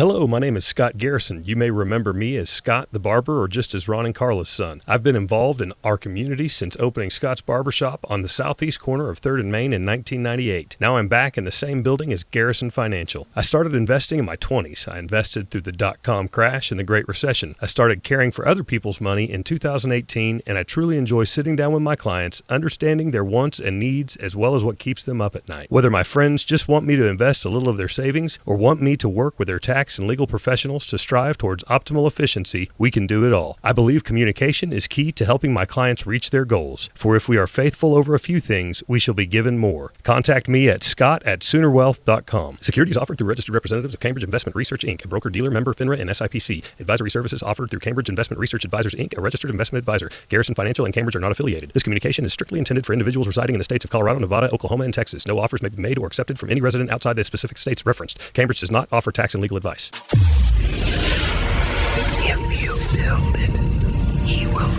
Hello, my name is Scott Garrison. You may remember me as Scott the Barber or just as Ron and Carla's son. I've been involved in our community since opening Scott's Barbershop on the southeast corner of 3rd and Main in 1998. Now I'm back in the same building as Garrison Financial. I started investing in my 20s. I invested through the dot-com crash and the Great Recession. I started caring for other people's money in 2018, and I truly enjoy sitting down with my clients, understanding their wants and needs as well as what keeps them up at night. Whether my friends just want me to invest a little of their savings or want me to work with their tax and legal professionals to strive towards optimal efficiency, we can do it all. I believe communication is key to helping my clients reach their goals. For if we are faithful over a few things, we shall be given more. Contact me at scott@soonerwealth.com. Securities offered through registered representatives of Cambridge Investment Research, Inc., a broker-dealer member FINRA and SIPC. Advisory services offered through Cambridge Investment Research Advisors, Inc., a registered investment advisor. Garrison Financial and Cambridge are not affiliated. This communication is strictly intended for individuals residing in the states of Colorado, Nevada, Oklahoma, and Texas. No offers may be made or accepted from any resident outside the specific states referenced. Cambridge does not offer tax and legal advice. If you build it, he will.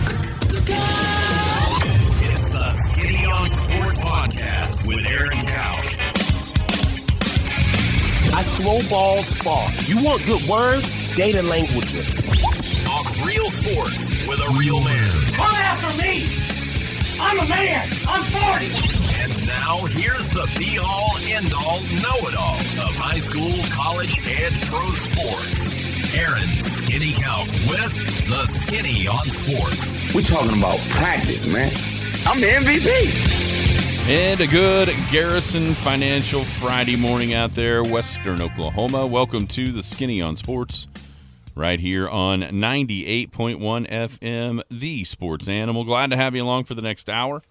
It's the Skinny on Sports Podcast with Aaron Cowk. I throw balls far. You want good words? Data language. Talk real sports with a real man. Come after me! I'm a man! I'm 40! And now, here's the be-all, end-all, know-it-all of high school, college, and pro sports. Aaron Skinny Cowk with the Skinny on Sports. We're talking about practice, man. I'm the MVP. And a good Garrison Financial Friday morning out there, Western Oklahoma. Welcome to the Skinny on Sports, right here on 98.1 FM, the Sports Animal. Glad to have you along for the next hour.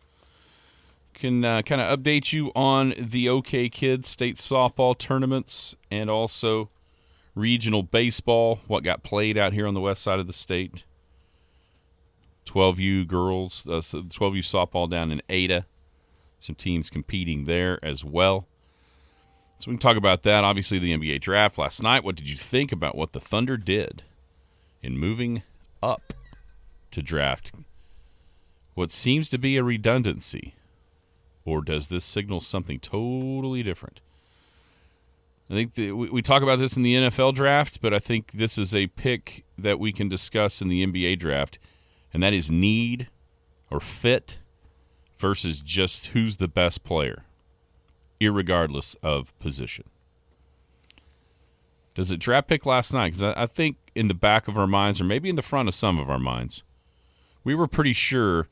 Can kind of update you on the OK Kids state softball tournaments and also regional baseball, what got played out here on the west side of the state. 12U girls, 12U softball down in Ada. Some teams competing there as well. So we can talk about that. Obviously, the NBA draft last night. What did you think about what the Thunder did in moving up to draft what seems to be a redundancy? Or does this signal something totally different? I think we talk about this in the NFL draft, but I think this is a pick that we can discuss in the NBA draft, and that is need or fit versus just who's the best player, irregardless of position. Does it draft pick last night? Because I think in the back of our minds, or maybe in the front of some of our minds, we were pretty sure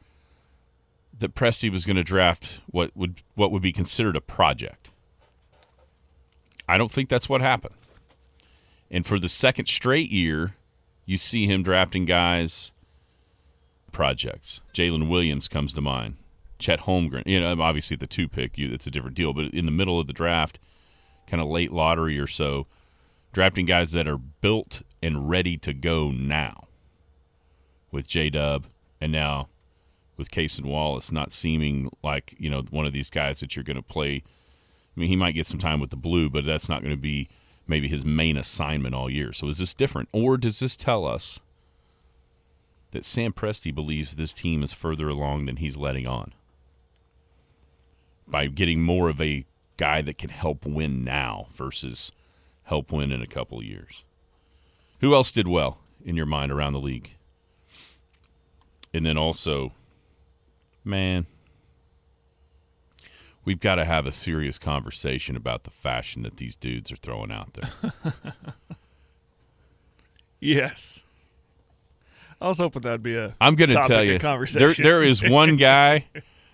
that Presti was going to draft what would be considered a project. I don't think that's what happened. And for the second straight year, you see him drafting guys, projects. Jalen Williams comes to mind. Chet Holmgren. You know, obviously the 2 pick, it's a different deal, but in the middle of the draft, kind of late lottery or so, drafting guys that are built and ready to go now. With J-Dub and now with Cason Wallace not seeming like, you know, one of these guys that you're going to play. I mean, he might get some time with the blue, but that's not going to be maybe his main assignment all year. So is this different? Or does this tell us that Sam Presti believes this team is further along than he's letting on by getting more of a guy that can help win now versus help win in a couple of years? Who else did well in your mind around the league? And then also, man, we've got to have a serious conversation about the fashion that these dudes are throwing out there. Yes. I was hoping that would be a I'm going to tell you, there is one guy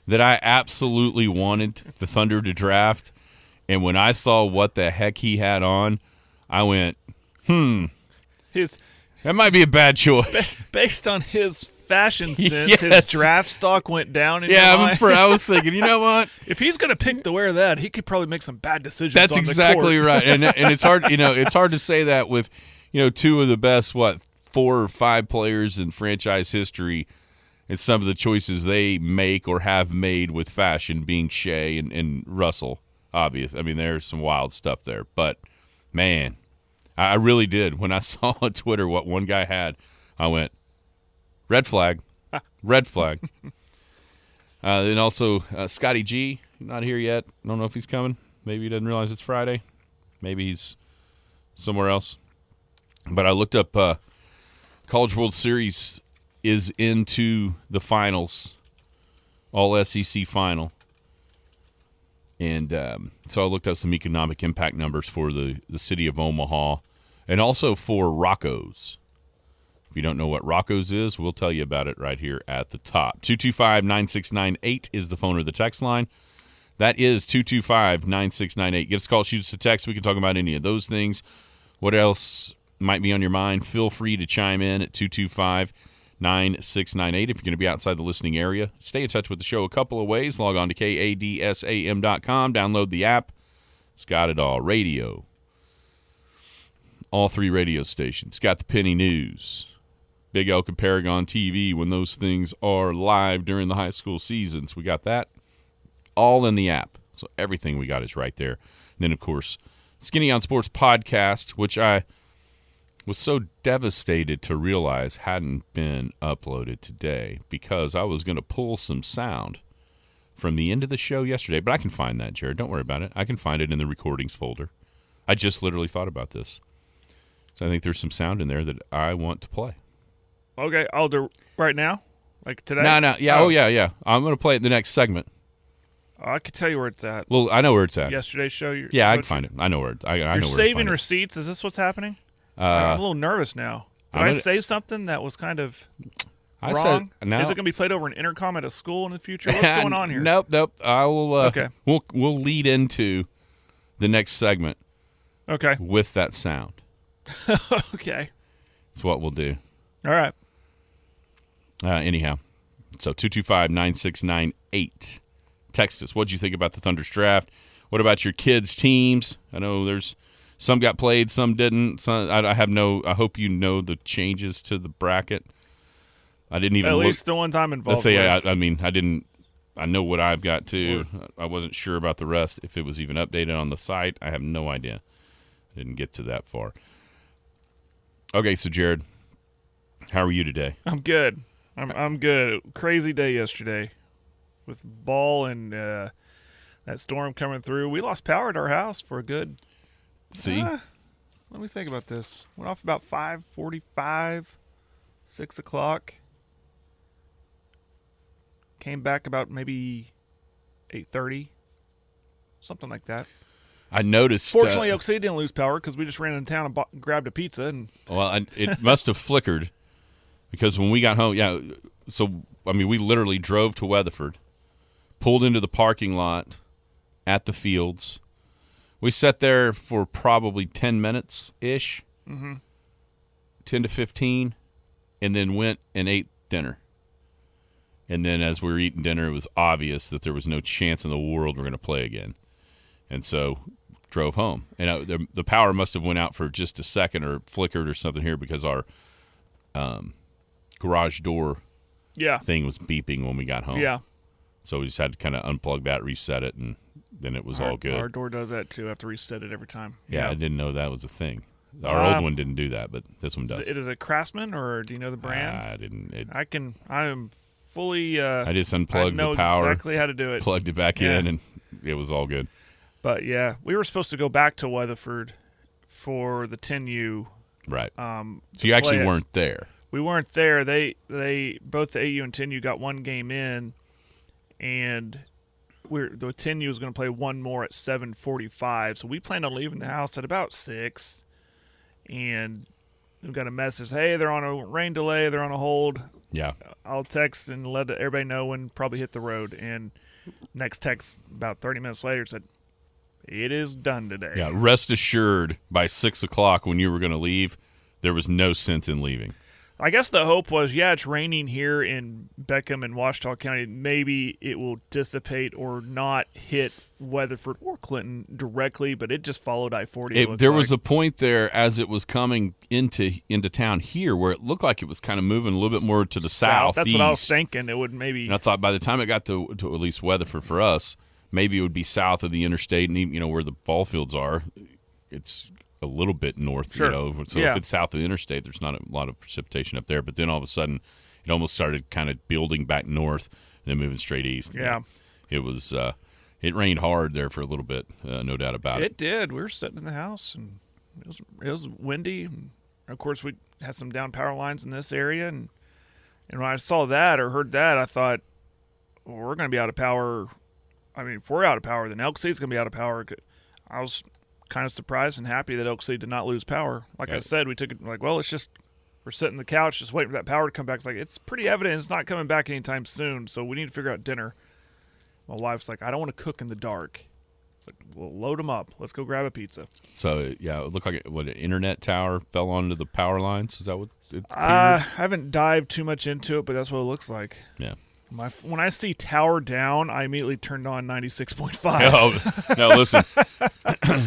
that I absolutely wanted the Thunder to draft, and when I saw what the heck he had on, I went, that might be a bad choice. Based on his fashion sense, Yes. his draft stock went down. I was thinking, you know what? If he's going to pick to wear that, he could probably make some bad decisions. That's on exactly the court. right, and it's hard. You know, it's hard to say that with, you know, 2 of the best 4 or 5 players in franchise history. It's some of the choices they make or have made with fashion being Shea and Russell. Obvious. I mean, there's some wild stuff there, but man, I really did. When I saw on Twitter what one guy had, I went, red flag, red flag. And also, Scotty G, not here yet. Don't know if he's coming. Maybe he doesn't realize it's Friday. Maybe he's somewhere else. But I looked up College World Series is into the finals, all SEC final. And so I looked up some economic impact numbers for the city of Omaha and also for Rocco's. If you don't know what Rocco's is, we'll tell you about it right here at the top. 225-9698 is the phone or the text line. That is 225-9698. Give us a call, shoot us a text. We can talk about any of those things. What else might be on your mind? Feel free to chime in at 225-9698 if you're going to be outside the listening area. Stay in touch with the show a couple of ways. Log on to KADSAM.com. Download the app. It's got it all. Radio. All 3 radio stations. It's got the Penny News. Big Elk and Paragon TV when those things are live during the high school seasons. We got that all in the app. So everything we got is right there. And then, of course, Skinny on Sports podcast, which I was so devastated to realize hadn't been uploaded today because I was going to pull some sound from the end of the show yesterday. But I can find that, Jared. Don't worry about it. I can find it in the recordings folder. I just literally thought about this. So I think there's some sound in there that I want to play. Okay, I'll do right now, like today. No, yeah, yeah. I'm going to play it in the next segment. I could tell you where it's at. Well, I know where it's at. Yesterday's show. Yeah, I can find it. I know where it's. I know where You're to find saving it. receipts. Is this what's happening? I'm a little nervous now. Did I say something that was kind of wrong? No. Is it going to be played over an intercom at a school in the future? What's going on here? Nope. I will. Okay. We'll lead into the next segment. Okay. With that sound. Okay. That's what we'll do. All right. Anyhow, so 225-9698. Text us. What did you think about the Thunder's draft? What about your kids' teams? I know there's some got played, some didn't. Some, I hope you know the changes to the bracket. I didn't even at look. least the ones I'm involved Let's say with. I mean I didn't. I know what I've got too. I wasn't sure about the rest. If it was even updated on the site, I have no idea. I didn't get to that far. Okay, so Jared, how are you today? I'm good. I'm good. Crazy day yesterday with ball and that storm coming through. We lost power at our house for a good. See, let me think about this. Went off about 5:45, 6 o'clock. Came back about maybe 8:30, something like that. I noticed. Fortunately, Oak City didn't lose power because we just ran into town and grabbed a pizza. And it must have flickered because when we got home, so I mean, we literally drove to Weatherford, pulled into the parking lot at the fields. We sat there for probably 10 minutes ish, 10 to 15, and then went and ate dinner. And then as we were eating dinner, it was obvious that there was no chance in the world we're going to play again. And so drove home. And the power must have went out for just a second or flickered or something here because our garage door thing was beeping when we got home. Yeah. So we just had to kind of unplug that, reset it, and then it was all good. Our door does that too. I have to reset it every time. Yeah, I didn't know that was a thing. Our old one didn't do that, but this one does. It is a Craftsman, or do you know the brand? I didn't. I am fully. I just unplugged the power. Exactly how to do it. Plugged it back in, and it was all good. But yeah, we were supposed to go back to Weatherford for the 10U. Right. So you actually weren't there. We weren't there. They both the AU and 10U got one game in, and the 10U was going to play one more at 7:45. So we planned on leaving the house at about 6, and we got a message. Hey, they're on a rain delay. They're on a hold. Yeah. I'll text and let everybody know when probably hit the road. And next text about 30 minutes later said, it is done today. Yeah, rest assured by 6 o'clock when you were going to leave, there was no sense in leaving. I guess the hope was, it's raining here in Beckham and Ouachita County. Maybe it will dissipate or not hit Weatherford or Clinton directly, but it just followed I-40. There was a point there as it was coming into town here where it looked like it was kind of moving a little bit more to the south. That's what I was thinking. It would maybe. And I thought by the time it got to at least Weatherford for us, maybe it would be south of the interstate, and even, where the ball fields are, it's a little bit north. Sure. So if it's south of the interstate, there's not a lot of precipitation up there. But then all of a sudden, it almost started kind of building back north and then moving straight east. Yeah, it was. It rained hard there for a little bit, no doubt about it. It did. We were sitting in the house, and it was windy. And Of course, we had some down power lines in this area, and when I saw that or heard that, I thought, well, we're going to be out of power. I mean, if we're out of power, then Elk City's going to be out of power. I was kind of surprised and happy that Elk City did not lose power. Like I said, we took it like, well, we're sitting on the couch just waiting for that power to come back. It's like, it's pretty evident it's not coming back anytime soon, so we need to figure out dinner. My wife's like, I don't want to cook in the dark. It's like, well, load them up. Let's go grab a pizza. So, yeah, it looked like an internet tower fell onto the power lines. Is that what it appeared? I haven't dived too much into it, but that's what it looks like. Yeah. When I see tower down, I immediately turned on 96.5. Oh, no, listen.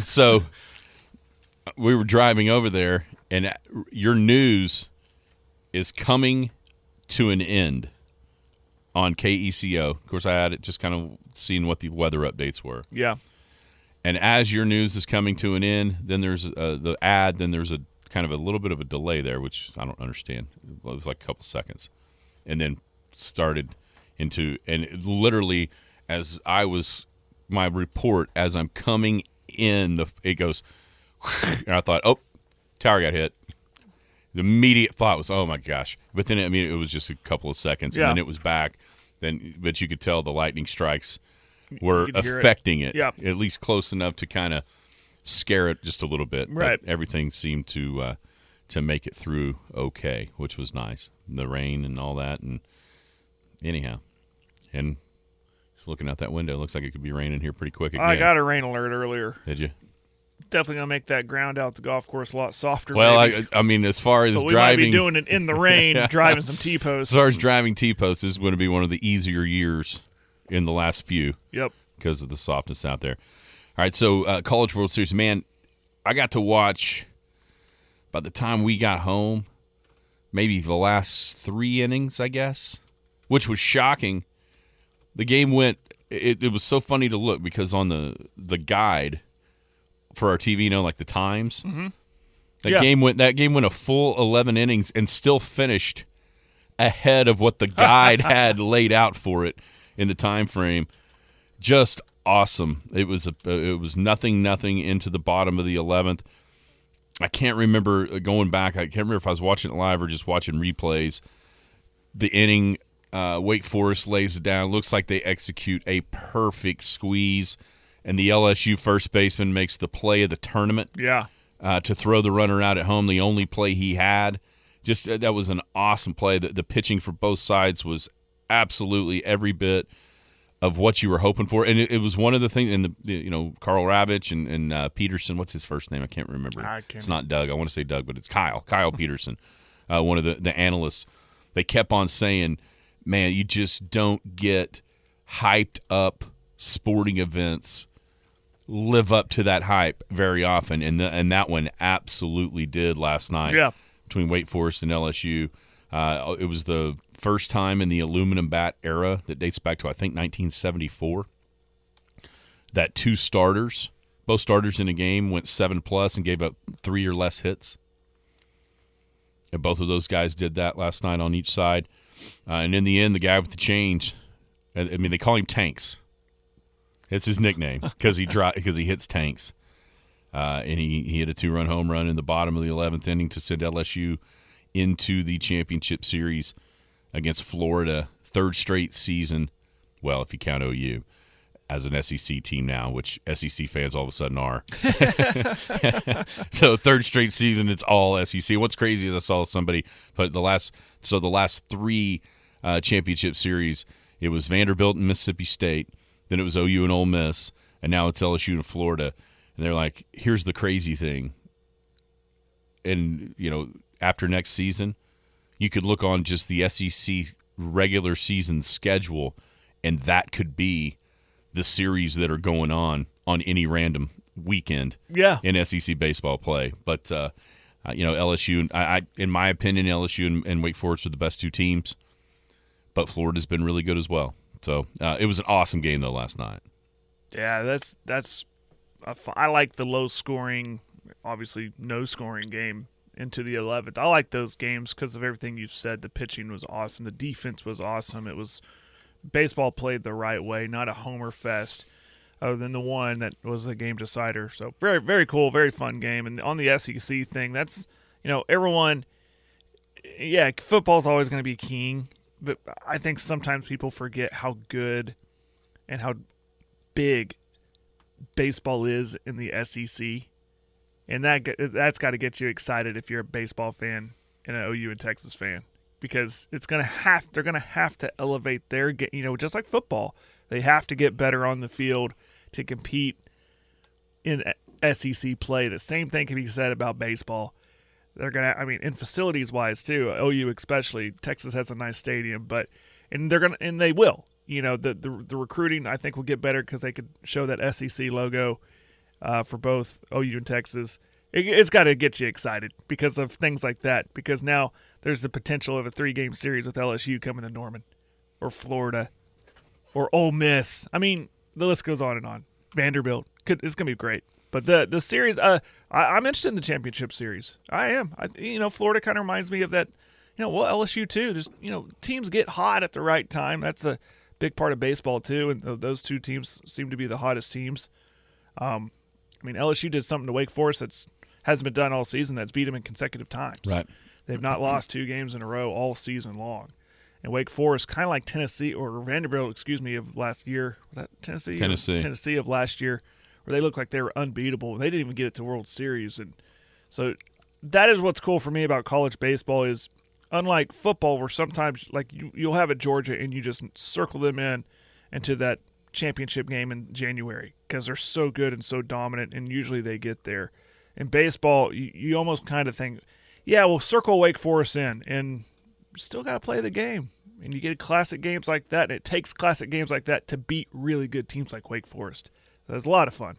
So we were driving over there, and your news is coming to an end on KECO. Of course, I had it just kind of seeing what the weather updates were. Yeah. And as your news is coming to an end, then there's the ad, then there's a kind of a little bit of a delay there, which I don't understand. It was like a couple seconds. And then started into, and it literally as I was, my report, as I'm coming in, it goes, and I thought, oh, tower got hit. The immediate thought was, oh my gosh. But then, I mean, it was just a couple of seconds, and then it was back. But you could tell the lightning strikes were affecting it, at least close enough to kind of scare it just a little bit. Right. But everything seemed to make it through okay, which was nice. The rain and all that, and anyhow, and just looking out that window, it looks like it could be raining here pretty quick again. I got a rain alert earlier. Did you? Definitely gonna make that ground out the golf course a lot softer. Well, I mean, as far as but we driving, might be doing it in the rain, driving some T-posts. As far as driving T-posts, this is going to be one of the easier years in the last few. Yep. Because of the softness out there. All right, so College World Series, man, I got to watch. By the time we got home, maybe the last 3 innings, I guess, which was shocking. The game went. It was so funny to look because on the guide for our TV, like the times. Mm-hmm. That game went a full 11 innings and still finished ahead of what the guide had laid out for it in the time frame. Just awesome. It was nothing into the bottom of the 11th. I can't remember going back. I can't remember if I was watching it live or just watching replays. The inning, Wake Forest lays it down. Looks like they execute a perfect squeeze. And the LSU first baseman makes the play of the tournament. Yeah. To throw the runner out at home, the only play he had. Just that was an awesome play. The pitching for both sides was absolutely every bit of what you were hoping for. And it was one of the things, and Carl Ravitch and Peterson, what's his first name? I can't remember. It's not Doug. I want to say Doug, but it's Kyle Peterson, one of the analysts. They kept on saying, man, you just don't get hyped up sporting events live up to that hype very often, and that one absolutely did last night. Yeah. Between Wake Forest and LSU. It was the first time in the aluminum bat era that dates back to, I think, 1974, that both starters in a game went 7+ and gave up 3 or less hits. And both of those guys did that last night on each side. And in the end, the guy with the change, I mean, they call him Tanks. It's his nickname because he hits tanks. And he hit a 2-run home run in the bottom of the 11th inning to send LSU into the championship series against Florida, 3rd straight season. Well, if you count OU as an SEC team now, which SEC fans all of a sudden are. So 3rd straight season, it's all SEC. What's crazy is I saw somebody put the last 3 championship series, it was Vanderbilt and Mississippi State. Then it was OU and Ole Miss, and now it's LSU and Florida. And they're like, here's the crazy thing. And, after next season, you could look on just the SEC regular season schedule, and that could be the series that are going on any random weekend in SEC baseball play. But, LSU, in my opinion, LSU and Wake Forest are the best 2 teams, but Florida's been really good as well. So it was an awesome game, though, last night. Yeah, that's I like the low-scoring, obviously no-scoring game into the 11th. I like those games because of everything you've said. The pitching was awesome. The defense was awesome. It was baseball played the right way, not a homer fest, other than the one that was the game decider. So very, very cool, very fun game. And on the SEC thing, everyone, football's always going to be king, but I think sometimes people forget how good and how big baseball is in the SEC, and that's got to get you excited if you're a baseball fan and an OU and Texas fan, because they're going to have to elevate their game. Just like football, they have to get better on the field to compete in SEC play. The same thing can be said about baseball. They're gonna, in facilities wise too. OU especially. Texas has a nice stadium, and they will. The recruiting I think will get better because they could show that SEC logo for both OU and Texas. It's got to get you excited because of things like that. Because now there's the potential of a 3-game series with LSU coming to Norman, or Florida, or Ole Miss. The list goes on and on. Vanderbilt, it's gonna be great. But the series, I'm interested in the championship series. I am. Florida kind of reminds me of that. LSU too. Just teams get hot at the right time. That's a big part of baseball too. And those two teams seem to be the hottest teams. LSU did something to Wake Forest that's hasn't been done all season. That's beat them in consecutive times. Right. They've not lost 2 games in a row all season long. And Wake Forest, kind of like Tennessee or Vanderbilt, of last year. Was that Tennessee? Tennessee of last year, where they looked like they were unbeatable. They didn't even get it to World Series. And so that is what's cool for me about college baseball is, unlike football, where sometimes like you'll have a Georgia and you just circle them into that championship game in January because they're so good and so dominant, and usually they get there. In baseball, you almost kind of think, yeah, we'll circle Wake Forest in, and you still got to play the game. And you get classic games like that, and it takes classic games like that to beat really good teams like Wake Forest. So it was a lot of fun.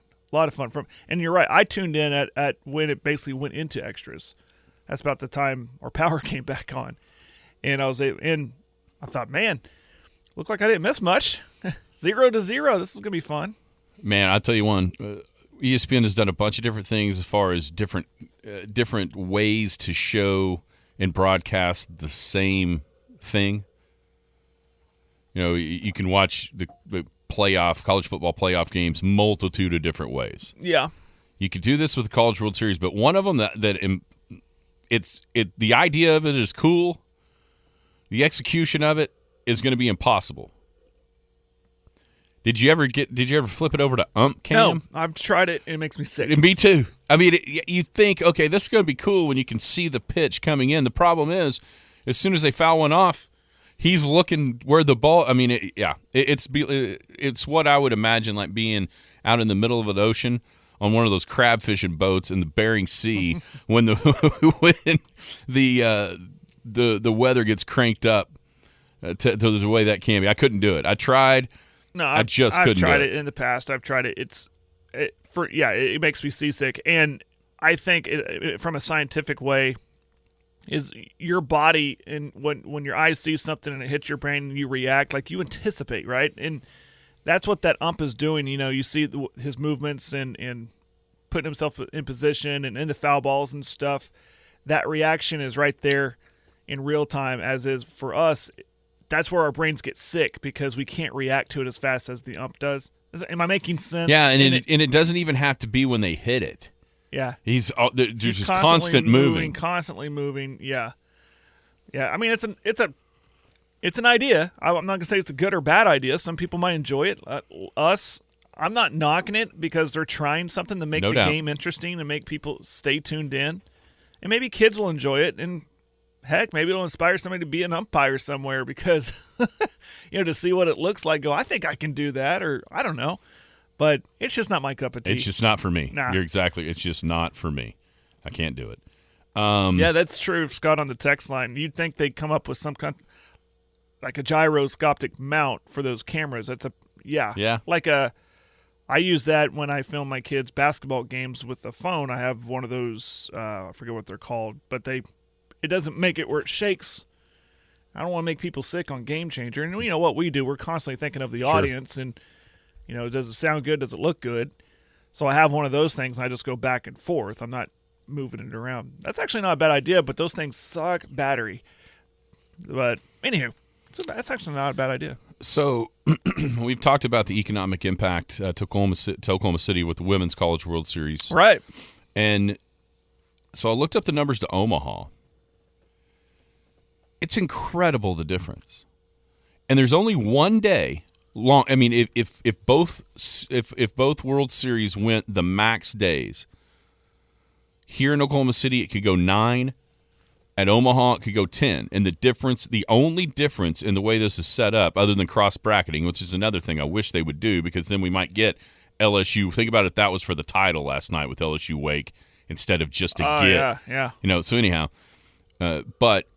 And you're right, I tuned in at when it basically went into extras. That's about the time our power came back on. And I thought, man, looks like I didn't miss much. 0-0. This is going to be fun. Man, I'll tell you one. ESPN has done a bunch of different things as far as different ways to show and broadcast the same thing. You can watch the college football playoff games multitude of different ways. Yeah. You could do this with the College World Series, but one of them the idea of it is cool. The execution of it is going to be impossible. Did you ever flip it over to ump cam? No, I've tried it and it makes me sick. Me too. You think, okay, this is going to be cool when you can see the pitch coming in. The problem is, as soon as they foul one off, he's looking where the ball. It's what I would imagine like being out in the middle of an ocean on one of those crab fishing boats in the Bering Sea when the weather gets cranked up to the way that can be. I couldn't do it. I tried. No, I've tried it in the past. I've tried it. It makes me seasick. And I think from a scientific way, is your body, and when your eyes see something and it hits your brain and you react, like you anticipate, right? And that's what that ump is doing. You see his movements and putting himself in position and in the foul balls and stuff. That reaction is right there in real time, as is for us. That's where our brains get sick because we can't react to it as fast as the ump does. Am I making sense? Yeah, and it doesn't even have to be when they hit it. Yeah, there's just constant moving, constantly moving. Yeah. It's an idea. I'm not gonna say it's a good or bad idea. Some people might enjoy it. I'm not knocking it because they're trying something to make the game interesting and make people stay tuned in, and maybe kids will enjoy it. And heck, maybe it'll inspire somebody to be an umpire somewhere because to see what it looks like. Go, I think I can do that, or I don't know. But it's just not my cup of tea. It's just not for me. Nah. You're exactly. It's just not for me. I can't do it. Yeah, that's true, Scott, on the text line. You'd think they'd come up with some kind like a gyroscopic mount for those cameras. That's I use that when I film my kids' basketball games with the phone. I have one of those, I forget what they're called, but it doesn't make it where it shakes. I don't want to make people sick on Game Changer. And you know what we do, we're constantly thinking of the audience and does it sound good? Does it look good? So I have one of those things, and I just go back and forth. I'm not moving it around. That's actually not a bad idea, but those things suck battery. But anywho, that's actually not a bad idea. So we've talked about the economic impact to Oklahoma City with the Women's College World Series. Right. And So I looked up the numbers to Omaha. It's incredible, the difference. And there's only one day long. I mean, if both World Series went the max days, here in Oklahoma City it could go 9. At Omaha it could go 10. And the only difference in the way this is set up, other than cross bracketing, which is another thing I wish they would do, because then we might get LSU. Think about it. That was for the title last night with LSU Wake instead of just a get. Yeah. So anyhow, but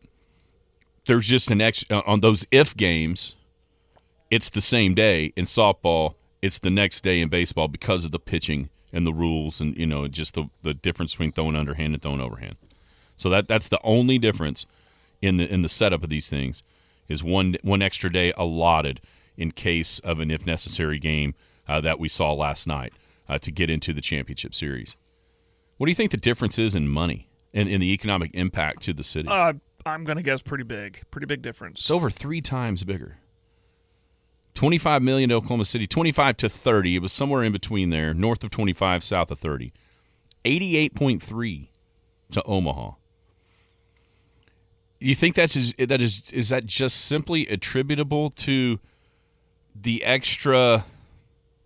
there's just an extra on those if games. It's the same day in softball. It's the next day in baseball because of the pitching and the rules and just the difference between throwing underhand and throwing overhand. So that's the only difference in the setup of these things is one extra day allotted in case of an if necessary game that we saw last night to get into the championship series. What do you think the difference is in money and in the economic impact to the city? I'm going to guess pretty big difference. It's over 3 times bigger. $25 million to Oklahoma City, 25 to 30. It was somewhere in between there, north of 25, south of 30. 88.3 to Omaha. You think is that just simply attributable to the extra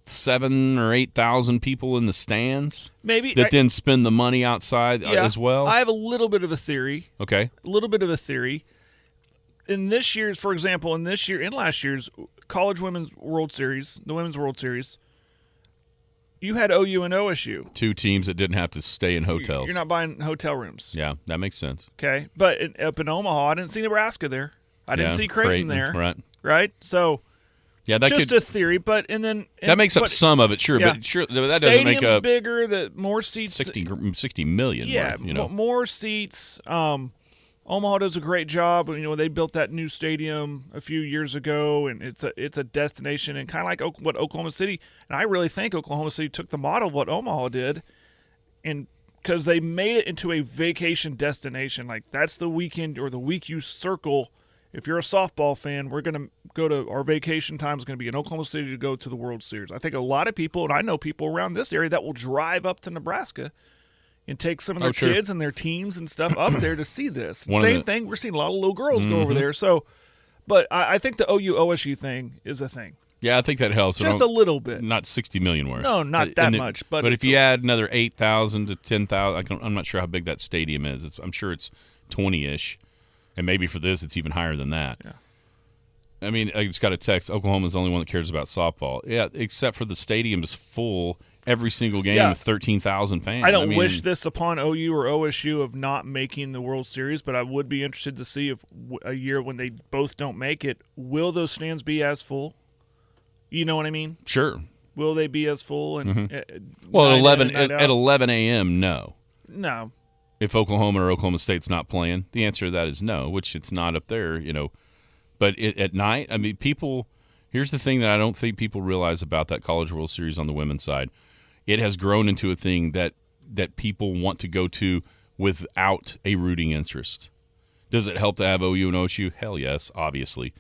7,000 or 8,000 people in the stands? Maybe that then spend the money outside as well? I have a little bit of a theory. Okay. A little bit of a theory. In this year's, for example, in last year's College Women's World Series, the Women's World Series, you had OU and OSU. 2 teams that didn't have to stay in hotels. You're not buying hotel rooms. Yeah, that makes sense. Okay. But up in Omaha, I didn't see Nebraska there. I didn't see Creighton there. Right. Right? So, yeah, that just a theory. But that makes up some of it, sure. Yeah. But sure, that doesn't make up bigger, more seats. 60 million. Yeah, worth, more seats. Omaha does a great job. They built that new stadium a few years ago, and it's a destination, and kind of like what Oklahoma City. And I really think Oklahoma City took the model of what Omaha did, and because they made it into a vacation destination. Like, that's the weekend or the week you circle. If you're a softball fan, we're going to go to our vacation time is going to be in Oklahoma City to go to the World Series. I think a lot of people, and I know people around this area that will drive up to Nebraska and take some of their kids and their teams and stuff up there to see this. Same thing. We're seeing a lot of little girls go over there. So, but I think the OU-OSU thing is a thing. Yeah, I think that helps. Just a little bit. Not 60 million worth. No, not that much. But if you add another 8,000 to 10,000, I'm not sure how big that stadium is. I'm sure it's 20-ish. And maybe for this, it's even higher than that. Yeah. I mean, I just got a text. Oklahoma's the only one that cares about softball. Yeah, except for the stadium is full every single game with 13,000 fans. I don't wish this upon OU or OSU of not making the World Series, but I would be interested to see if a year when they both don't make it, will those stands be as full? You know what I mean? Sure. Will they be as full? And well, at 11 a.m., no. No. If Oklahoma or Oklahoma State's not playing, the answer to that is no, which it's not up there, But at night, I mean, here's the thing that I don't think people realize about that College World Series on the women's side. It has grown into a thing that people want to go to without a rooting interest. Does it help to have OU and OSU? Hell yes, obviously.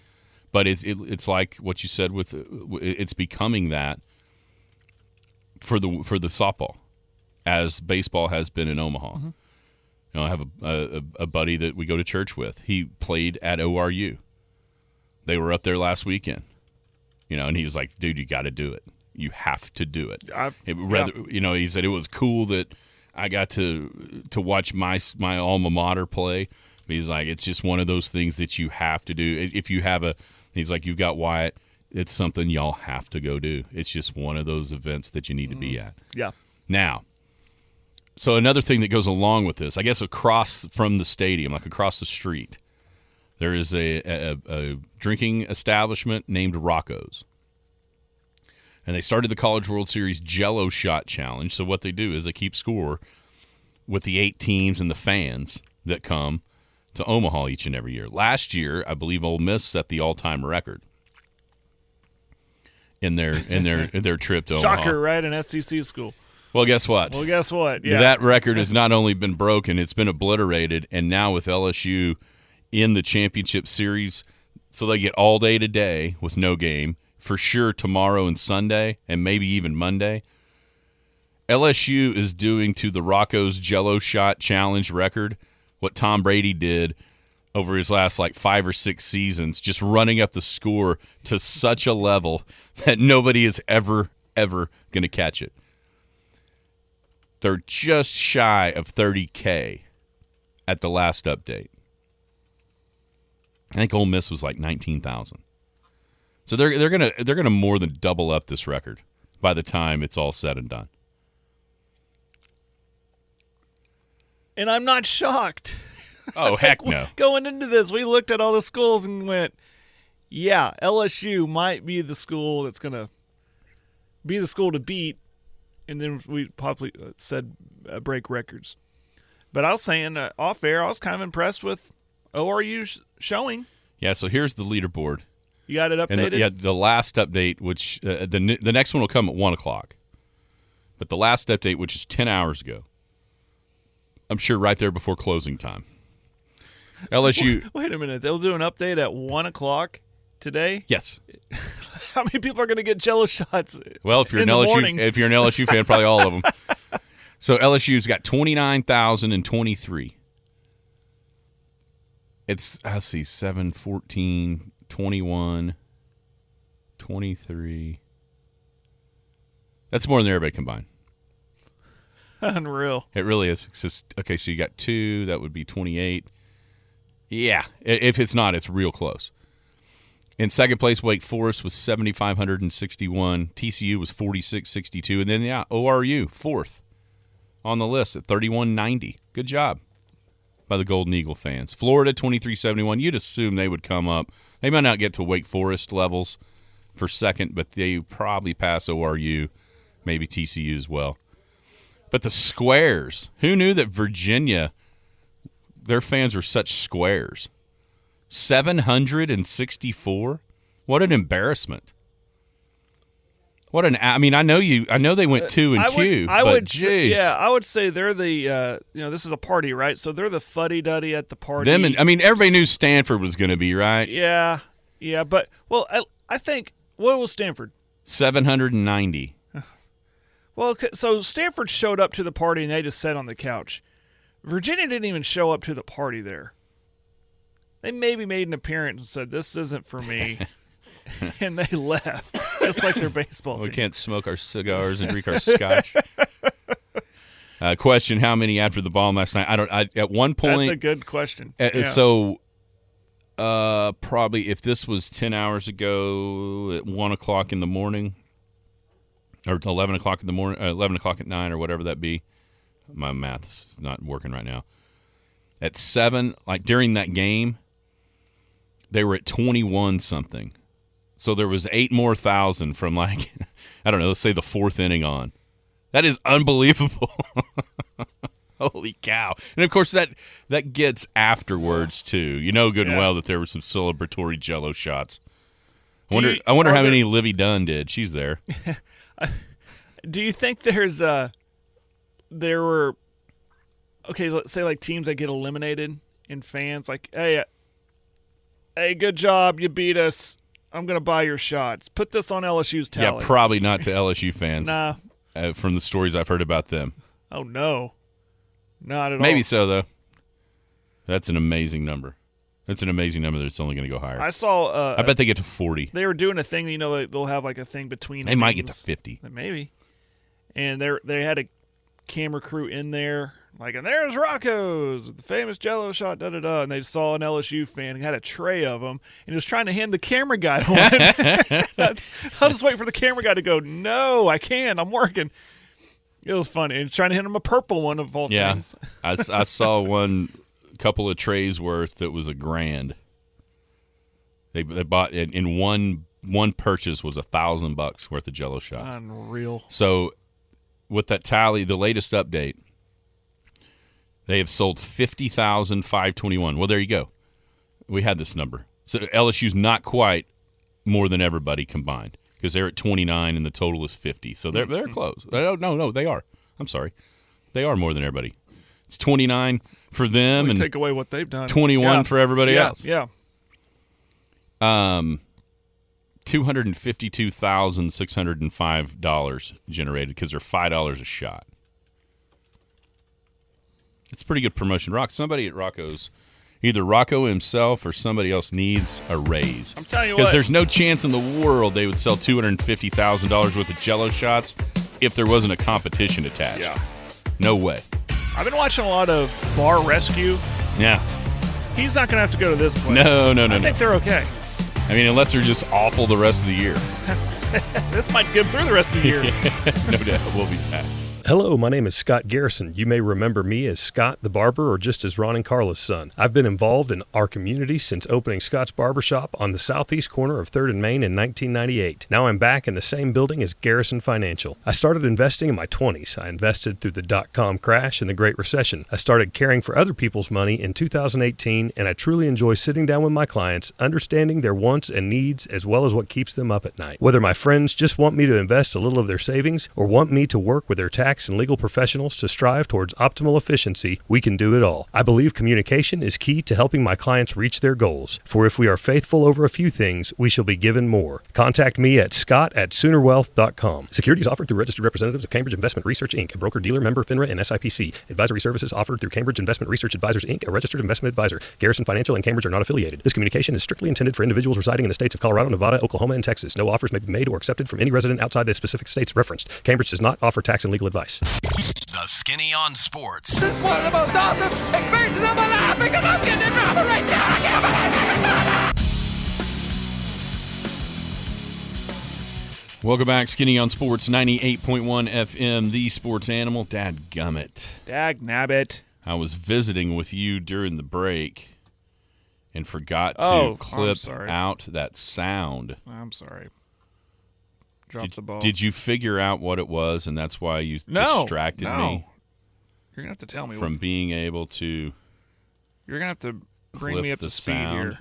But it's like what you said it's becoming that for the softball, as baseball has been in Omaha. Mm-hmm. I have a buddy that we go to church with. He played at ORU. They were up there last weekend, and he was like, "Dude, you got to do it. You have to do it." He said it was cool that I got to watch my alma mater play. But he's like, it's just one of those things that you have to do. If you have he's like, you've got Wyatt. It's something y'all have to go do. It's just one of those events that you need to be at. Yeah. Now, so another thing that goes along with this, I guess across from the stadium, like across the street, there is a drinking establishment named Rocco's. And they started the College World Series Jell-O Shot Challenge. So what they do is they keep score with the 8 teams and the fans that come to Omaha each and every year. Last year, I believe Ole Miss set the all-time record in their trip to Omaha. Shocker, right? An SEC school. Well, guess what? Yeah. That record has not only been broken, it's been obliterated, and now with LSU in the championship series, so they get all day today with no game, for sure tomorrow and Sunday, and maybe even Monday. LSU is doing to the Rocco's Jello Shot Challenge record what Tom Brady did over his last 5 or 6 seasons, just running up the score to such a level that nobody is ever going to catch it. They're just shy of 30K at the last update. I think Ole Miss was 19,000. So they're gonna more than double up this record by the time it's all said and done. And I'm not shocked. Oh, heck no. Going into this, we looked at all the schools and went, yeah, LSU might be the school that's going to be the school to beat. And then we probably said break records. But I was saying off air, I was kind of impressed with ORU's showing. Yeah, so here's the leaderboard. You got it updated? And the last update, which the next one will come at 1 o'clock. But the last update, which is 10 hours ago, I'm sure right there before closing time. LSU. Wait a minute. They'll do an update at 1 o'clock today? Yes. How many people are going to get Jello shots? Well, if you're an LSU fan, probably all of them. So LSU's got 29,023. It's, let's see, 7, 14, 21, 23. That's more than everybody combined. Unreal. It really is. It's just, okay, so you got 2. That would be 28. Yeah. If it's not, it's real close. In second place, Wake Forest was 7,561. TCU was 4,662. And then, ORU, fourth on the list at 3,190. Good job by the Golden Eagle fans. Florida, 2,371. You'd assume they would come up. They might not get to Wake Forest levels for second, but they probably pass ORU, maybe TCU as well. But the squares, who knew that Virginia, their fans were such squares? 764? What an embarrassment. I know they went 2 and Q, but jeez. I would say they're the this is a party, right? So they're the fuddy-duddy at the party. Everybody knew Stanford was going to be, right? Yeah, but I think what was Stanford? 790. Well, so Stanford showed up to the party and they just sat on the couch. Virginia didn't even show up to the party there. They maybe made an appearance and said, "This isn't for me," and they left, just like their baseball team. We can't smoke our cigars and drink our scotch. Question: how many after the bomb last night? At one point, that's a good question. So, probably if this was 10 hours ago at 1 o'clock in the morning. Or 11 o'clock in the morning, 11 o'clock at night, or whatever that be. My math's not working right now. At 7, during that game, they were at 21 something. So there was 8 more thousand from I don't know, let's say the 4th inning on. That is unbelievable. Holy cow! And of course that gets afterwards too. You know good and well that there were some celebratory Jello shots. I wonder how many Livy Dunn did. She's there. Do you think there were let's say teams that get eliminated and fans hey, good job, you beat us. I'm going to buy your shots. Put this on LSU's tally. Yeah, probably not to LSU fans. Nah. From the stories I've heard about them. Oh, no. Not at all. Maybe so, though. That's an amazing number. That's an amazing number that's only going to go higher. I saw. I bet they get to 40. They were doing a thing. They'll have a thing between. They might get to 50. Maybe. And they had a camera crew in there, and there's Rocco's, the famous Jello shot, da-da-da. And they saw an LSU fan and had a tray of them and was trying to hand the camera guy one. I'll just wait for the camera guy to go, no, I can't. I'm working. It was funny. And he's trying to hand him a purple one of all things. I saw one. Couple of trays worth that was $1,000. They bought in one purchase was $1,000 worth of Jello shots. Unreal. So with that tally, the latest update, they have sold 50,521. Well, there you go. We had this number. So LSU's not quite more than everybody combined because they're at 29 and the total is 50. So they're close. No, they are. I'm sorry, they are more than everybody. It's 29 for them, and take away what they've done. 21 for everybody else. Yeah. $252,605 generated because they're $5 a shot. It's pretty good promotion. Somebody at Rocco's, either Rocco himself or somebody else needs a raise. I'm telling you what. Because there's no chance in the world they would sell $250,000 worth of Jell-O shots if there wasn't a competition attached. Yeah. No way. I've been watching a lot of Bar Rescue. Yeah. He's not going to have to go to this place. No. I think they're okay. I mean, unless they're just awful the rest of the year. This might get through the rest of the year. No doubt. We'll be back. Hello, my name is Scott Garrison. You may remember me as Scott the Barber or just as Ron and Carla's son. I've been involved in our community since opening Scott's Barbershop on the southeast corner of 3rd and Main in 1998. Now I'm back in the same building as Garrison Financial. I started investing in my 20s. I invested through the dot-com crash and the Great Recession. I started caring for other people's money in 2018, and I truly enjoy sitting down with my clients, understanding their wants and needs as well as what keeps them up at night. Whether my friends just want me to invest a little of their savings or want me to work with their tax and legal professionals to strive towards optimal efficiency, we can do it all. I believe communication is key to helping my clients reach their goals. For if we are faithful over a few things, we shall be given more. Contact me at scott@soonerwealth.com. Securities offered through registered representatives of Cambridge Investment Research, Inc., a broker-dealer member FINRA and SIPC. Advisory services offered through Cambridge Investment Research Advisors, Inc., a registered investment advisor. Garrison Financial and Cambridge are not affiliated. This communication is strictly intended for individuals residing in the states of Colorado, Nevada, Oklahoma, and Texas. No offers may be made or accepted from any resident outside the specific states referenced. Cambridge does not offer tax and legal advice. The Skinny on Sports. This is one of the most awesome experiences of my life because I'm getting to drop it right now. I can't believe it. Welcome back, Skinny on Sports, 98.1 FM, the sports animal. Dadgummit. Dag-nabbit. I was visiting with you during the break and forgot to clip out that sound. I'm sorry. Dropped the ball. Did you figure out what it was, and that's why you distracted me? You're going to have to tell me. From being able to You're going to have to bring me up to speed here.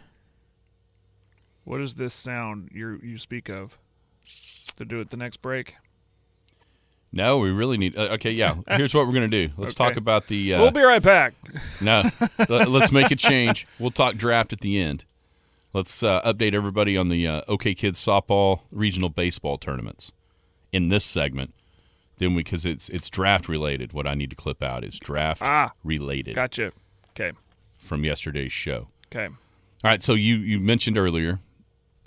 What is this sound you speak of? To do it the next break? No, we really need... okay, yeah. Here's what we're going to do. Let's talk about the... we'll be right back. No. Let's make a change. We'll talk draft at the end. Let's update everybody on the OK Kids softball regional baseball tournaments in this segment. Then because it's draft related. What I need to clip out is draft related. Gotcha. Okay. From yesterday's show. Okay. All right. So you mentioned earlier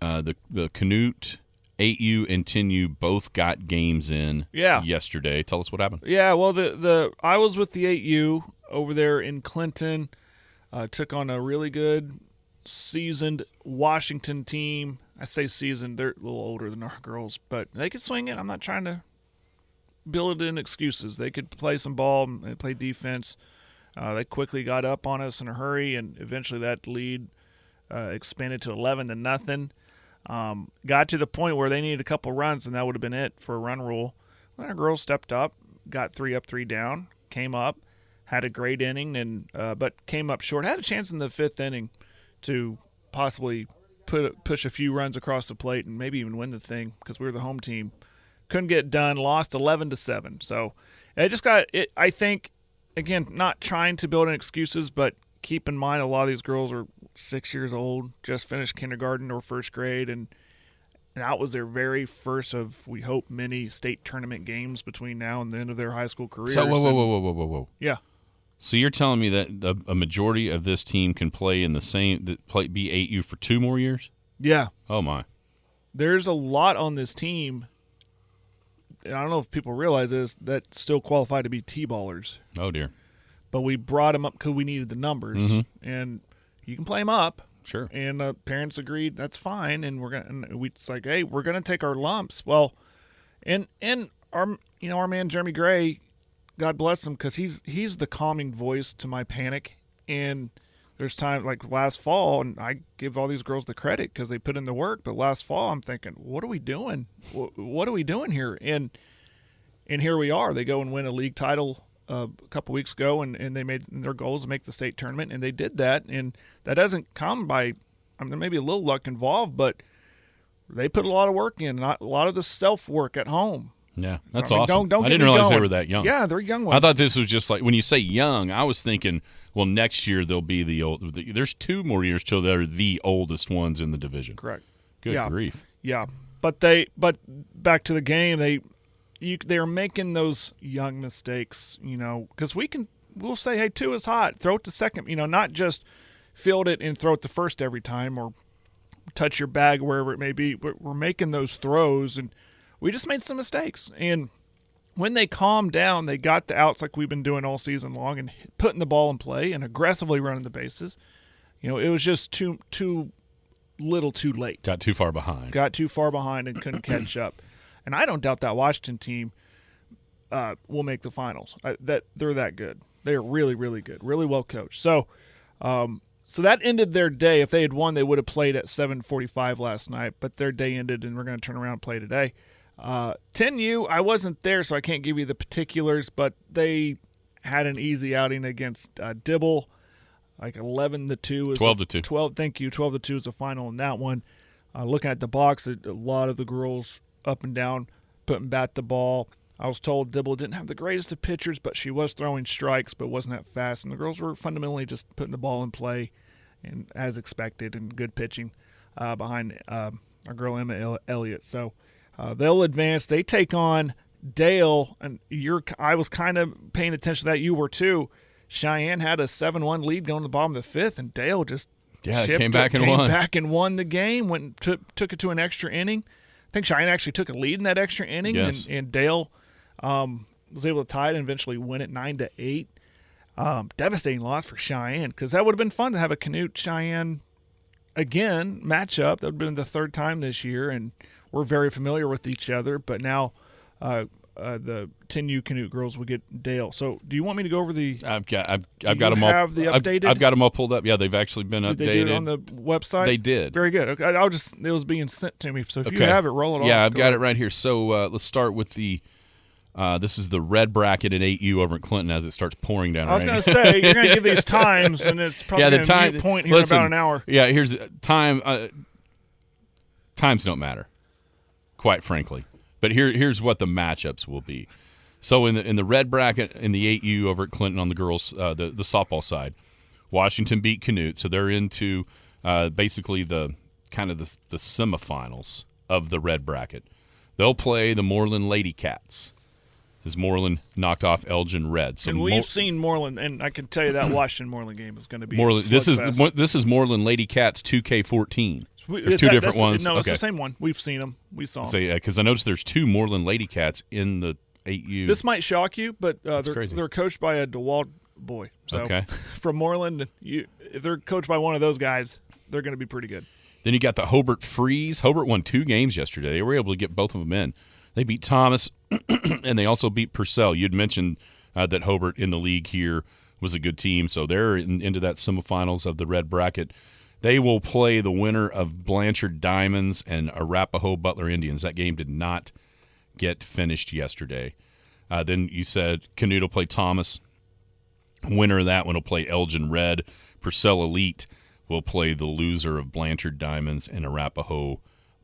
the Canute 8U and 10U both got games in yesterday. Tell us what happened. Yeah. Well, I was with the 8U over there in Clinton. Took on a really good, seasoned Washington team. I say seasoned, they're a little older than our girls, but they could swing it. I'm not trying to build it in excuses. They could play some ball, they play defense. They quickly got up on us in a hurry, and eventually that lead expanded to 11-0. Got to the point where they needed a couple runs, and that would have been it for a run rule. Then our girls stepped up, got 3 up, 3 down, came up, had a great inning, and but came up short. Had a chance in the 5th inning to possibly push a few runs across the plate and maybe even win the thing because we were the home team. Couldn't get done. Lost 11-7. So it just got it. I think, again, not trying to build in excuses, but keep in mind a lot of these girls are 6 years old, just finished kindergarten or 1st grade, and that was their very first of, we hope, many state tournament games between now and the end of their high school careers. So whoa. Yeah. So you're telling me that a majority of this team can play in the same be 8U for 2 more years? Yeah. Oh my. There's a lot on this team, and I don't know if people realize this, that still qualify to be T-ballers. Oh dear. But we brought them up because we needed the numbers, and you can play them up. Sure. And parents agreed that's fine, and it's like, hey, we're gonna take our lumps. Well, and our man Jeremy Gray, God bless him, because he's the calming voice to my panic. And there's time like last fall, and I give all these girls the credit because they put in the work. But last fall, I'm thinking, what are we doing? What are we doing here? And here we are. They go and win a league title a couple weeks ago, and they made their goals to make the state tournament, and they did that. And that doesn't come by, there may be a little luck involved, but they put a lot of work in, a lot of the self-work at home. Yeah, that's awesome. Don't I didn't realize they were that young. Yeah, they're young ones. I thought this was just like, when you say young, I was thinking, well, next year they'll be there's 2 more years till they're the oldest ones in the division. Correct. Good grief. Yeah, but back to the game, they're making those young mistakes, because we'll say, hey, 2 is hot, throw it to second, not just field it and throw it to first every time or touch your bag wherever it may be. We're making those throws, and we just made some mistakes. And when they calmed down, they got the outs like we've been doing all season long and putting the ball in play and aggressively running the bases. It was just too little too late. Got too far behind And couldn't catch up. And I don't doubt that Washington team will make the finals. That they're that good. They're really, really good, really well coached. So that ended their day. If they had won, they would have played at 7:45 last night. But their day ended, and we're going to turn around and play today. 10U, I wasn't there, so I can't give you the particulars, but they had an easy outing against Dibble, like 11-2. 12-2. 12. Thank you. 12-2 is the final in that one. Looking at the box, a lot of the girls up and down putting bat the ball. I was told Dibble didn't have the greatest of pitchers, but she was throwing strikes, but wasn't that fast. And the girls were fundamentally just putting the ball in play, and as expected, and good pitching behind our girl Emma Elliott. So they'll advance. They take on Dale, and I was kind of paying attention to that. You were too. Cheyenne had a 7-1 lead going to the bottom of the 5th, and Dale just came back and won the game. Took it to an extra inning. I think Cheyenne actually took a lead in that extra inning, yes. and Dale was able to tie it and eventually win it 9-8. Devastating loss for Cheyenne, because that would have been fun to have a Canute Cheyenne again matchup. That would have been the 3rd time this year, and we're very familiar with each other. But now the 10U Canute girls will get Dale. So do you want me to go over the? I've got them all. Have the updated? I've got them all pulled up. Yeah, they've actually been updated. Did they do it on the website? They did. Very good. Okay, it was being sent to me. So if you have it, roll it off. Yeah, I've got it right here. So let's start with the. This is the red bracket at 8U over at Clinton as it starts pouring down. I was going to say, you're going to give these times, and it's probably the time point here in about an hour. Yeah, here's time. Times don't matter, quite frankly. But here's what the matchups will be. So in the red bracket in the 8U over at Clinton on the girls the softball side, Washington beat Canute, so they're into basically the kind of the semifinals of the red bracket. They'll play the Moreland Lady Cats. As Moreland knocked off Elgin Red. So and we've seen Moreland, and I can tell you that Washington Moreland game is going to be Moreland. This is Moreland Lady Cats 2K14. There's two different ones. No, it's the same one. We've seen them. We saw them. So, yeah, because I noticed there's 2 Moreland Lady Cats in the 8U. This might shock you, but crazy. They're coached by a DeWalt boy. So okay. From Moreland, if they're coached by one of those guys, they're going to be pretty good. Then you got the Hobart Freeze. Hobart won 2 games yesterday. They were able to get both of them in. They beat Thomas, and they also beat Purcell. You'd mentioned that Hobart in the league here was a good team, so they're into that semifinals of the red bracket. They will play the winner of Blanchard Diamonds and Arapahoe Butler Indians. That game did not get finished yesterday. Then you said Canute will play Thomas. Winner of that one will play Elgin Red. Purcell Elite will play the loser of Blanchard Diamonds and Arapahoe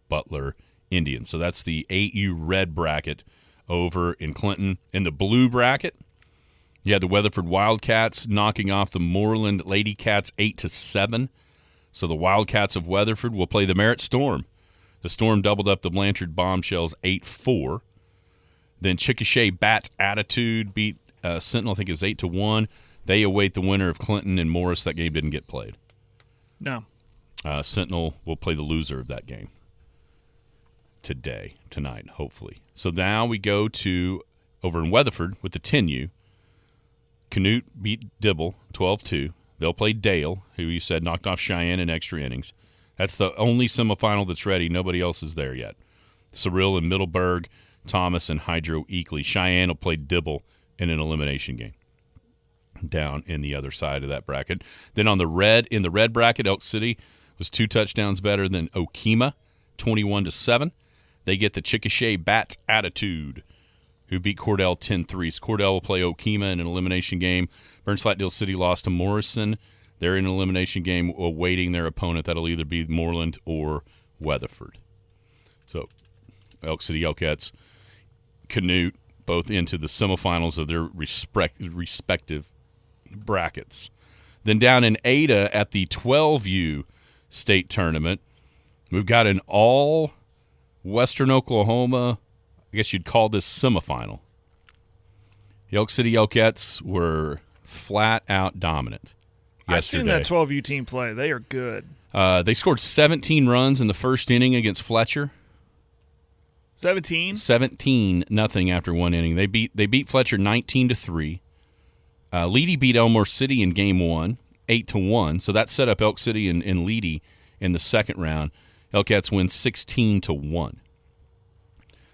Butler Indians. So that's the 8U red bracket over in Clinton. In the blue bracket, you had the Weatherford Wildcats knocking off the Moreland Lady Cats 8-7. So the Wildcats of Weatherford will play the Merritt Storm. The Storm doubled up the Blanchard Bombshells 8-4. Then Chickasha Bat Attitude beat Sentinel, I think it was 8-1. They await the winner of Clinton and Morris. That game didn't get played. No. Sentinel will play the loser of that game tonight, hopefully. So now we go to over in Weatherford with the 10U. Canute beat Dibble 12-2. They'll play Dale, who you said knocked off Cheyenne in extra innings. That's the only semifinal that's ready. Nobody else is there yet. Cyril and Middleburg, Thomas and Hydro Eakley. Cheyenne will play Dibble in an elimination game down in the other side of that bracket. Then in the red bracket, Elk City was 2 touchdowns better than Okemah, 21-7. They get the Chickasha Bat Attitude, who beat Cordell 10-3. Cordell will play Okemah in an elimination game. Burns-Flatdale City lost to Morrison. They're in an elimination game awaiting their opponent. That'll either be Moreland or Weatherford. So Elk City Elkets, Canute, both into the semifinals of their respective brackets. Then down in Ada at the 12U state tournament, we've got an all Western Oklahoma, I guess you'd call this semifinal. The Elk City Elkettes were flat-out dominant yesterday. I've seen that 12U team play. They are good. They scored 17 runs in the first inning against Fletcher. 17? 17-0 after one inning. They beat Fletcher 19-3. Leedy beat Elmore City in game 1, 8-1. So that set up Elk City and Leedy in the second round. Elkettes win 16-1.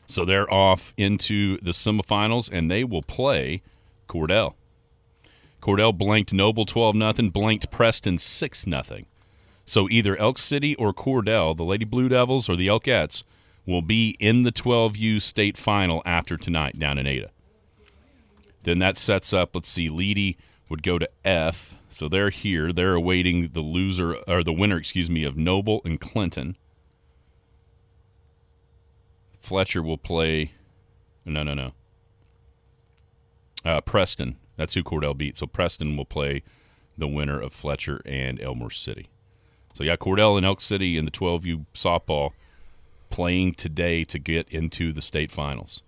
So they're off into the semifinals, and they will play Cordell. Cordell blanked Noble 12-0, blanked Preston 6-0. So either Elk City or Cordell, the Lady Blue Devils or the Elkettes, will be in the 12U state final after tonight down in Ada. Then that sets up, let's see, Leedy would go to F. So they're here. They're awaiting the winner, of Noble and Clinton. Fletcher will play Preston. That's who Cordell beat. So Preston will play the winner of Fletcher and Elmore City. So yeah, Cordell and Elk City in the 12U softball playing today to get into the state finals.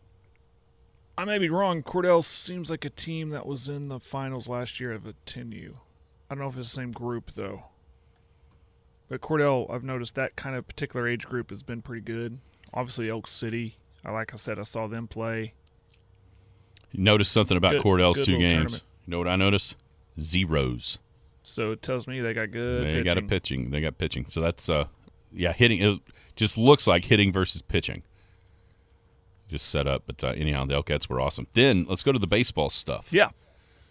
I may be wrong. Cordell seems like a team that was in the finals last year of a 10U. I don't know if it's the same group, though. But Cordell, I've noticed that kind of particular age group has been pretty good. Obviously, Elk City, like I said, I saw them play. You noticed something about Cordell's two games. Tournament. You know what I noticed? Zeros. So it tells me they got good pitching. They got pitching. So that's, hitting. It just looks like hitting versus pitching. Just set up. But anyhow, the Elkettes were awesome. Then let's go to the baseball stuff. Yeah.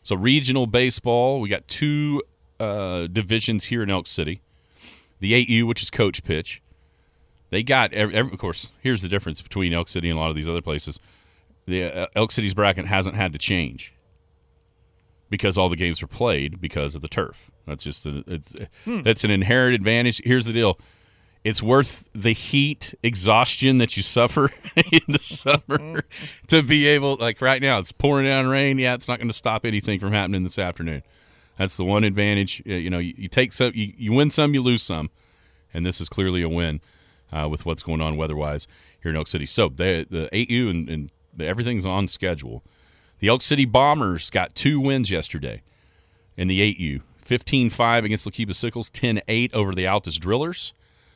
So regional baseball, we got two divisions here in Elk City. The 8U, which is coach pitch. They got, of course, here's the difference between Elk City and a lot of these other places. The Elk City's bracket hasn't had to change because all the games are played because of the turf. That's just that's an inherent advantage. Here's the deal. It's worth the heat exhaustion that you suffer in the summer to be able, like right now, it's pouring down rain. Yeah, it's not going to stop anything from happening this afternoon. That's the one advantage. You take some, you win some, you lose some, and this is clearly a win with what's going on weather-wise here in Elk City. So the 8U and everything's on schedule. The Elk City Bombers got 2 wins yesterday in the 8U. 15-5 against Lakiba Sickles, 10-8 over the Altus Drillers.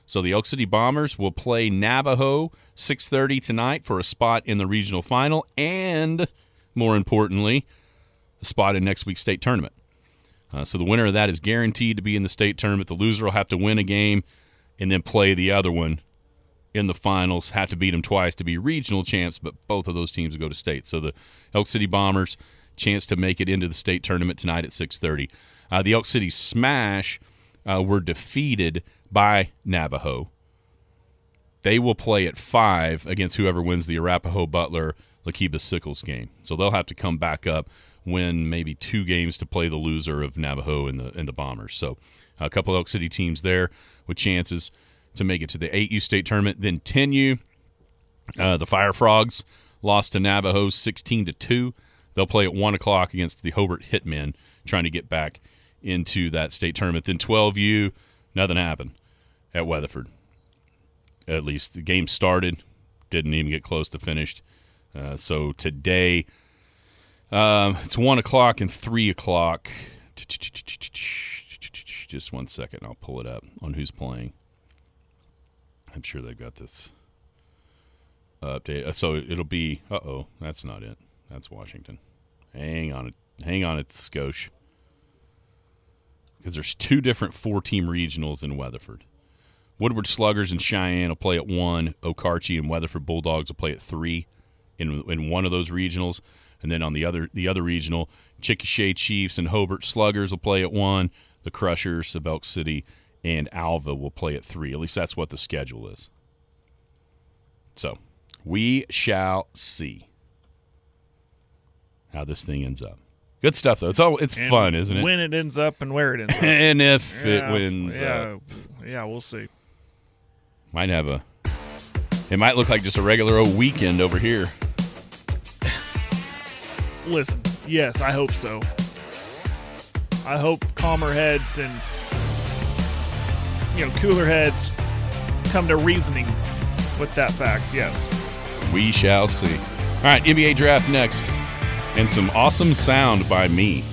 So the Elk City Bombers will play Navajo 6:30 tonight for a spot in the regional final and, more importantly, a spot in next week's state tournament. So the winner of that is guaranteed to be in the state tournament. The loser will have to win a game and then play the other one in the finals, have to beat them twice to be regional champs, but both of those teams will go to state. So the Elk City Bombers, chance to make it into the state tournament tonight at 6:30. The Elk City Smash were defeated by Navajo. They will play at 5 against whoever wins the Arapahoe Butler Lakiba Sickles game. So they'll have to come back up, win maybe 2 games to play the loser of Navajo and the Bombers. So a couple Elk City teams there with chances to make it to the 8U state tournament. Then 10U, the Fire Frogs lost to Navajo 16-2. They'll play at 1 o'clock against the Hobart Hitmen, trying to get back into that state tournament. Then 12U, nothing happened at Weatherford. At least the game started, didn't even get close to finished. So today, it's 1 o'clock and 3 o'clock. Just 1 second, I'll pull it up on who's playing. I'm sure they've got this update. So it'll be, that's not it. That's Washington. Hang on it, Scotia. Because there's 2 different 4-team regionals in Weatherford. Woodward Sluggers and Cheyenne will play at 1. Okarche and Weatherford Bulldogs will play at 3 in one of those regionals. And then on the other regional, Chickasha Chiefs and Hobart Sluggers will play at 1. The Crushers of Elk City and Alva will play at 3. At least that's what the schedule is. So we shall see how this thing ends up. Good stuff, though. It's fun, isn't it? When it ends up and where it ends up. And if it wins up. Yeah, we'll see. It might look like just a regular old weekend over here. Listen, yes, I hope so. I hope calmer heads and cooler heads come to reasoning with that fact, yes. We shall see. All right, NBA draft next. And some awesome sound by me.